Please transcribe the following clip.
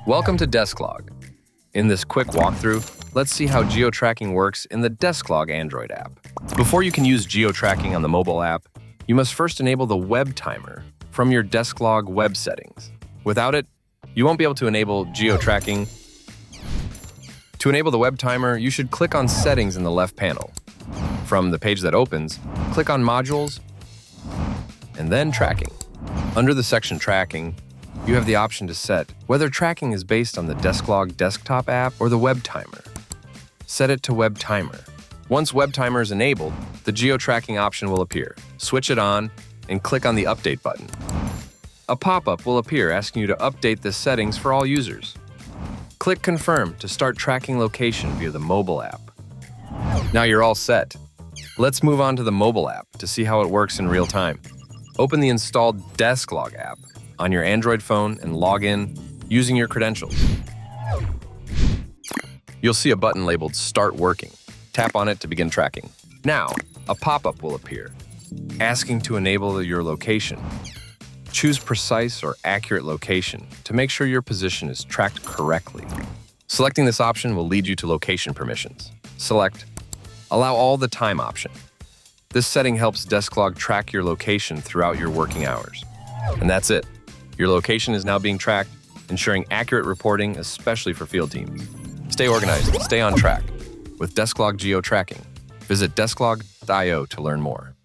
Welcome to Desklog. In this quick walkthrough, let's see how geo tracking works in the Desklog Android app. Before you can use geo tracking on the mobile app, you must first enable the web timer from your Desklog web settings. Without it, you won't be able to enable geo tracking. To enable the web timer, you should click on Settings in the left panel. From the page that opens, click on Modules and then Tracking. Under the section Tracking, you have the option to set whether tracking is based on the Desklog desktop app or the web timer. Set it to web timer. Once web timer is enabled, the geo tracking option will appear. Switch it on and click on the Update button. A pop-up will appear asking you to update the settings for all users. Click Confirm to start tracking location via the mobile app. Now you're all set. Let's move on to the mobile app to see how it works in real time. Open the installed Desklog app on your Android phone and log in using your credentials. You'll see a button labeled Start Working. Tap on it to begin tracking. Now, a pop-up will appear, asking to enable your location. Choose precise or accurate location to make sure your position is tracked correctly. Selecting this option will lead you to location permissions. Select Allow all the time option. This setting helps Desklog track your location throughout your working hours. And that's it. Your location is now being tracked, ensuring accurate reporting, especially for field teams. Stay organized and stay on track with Desklog Geo Tracking. Visit desklog.io to learn more.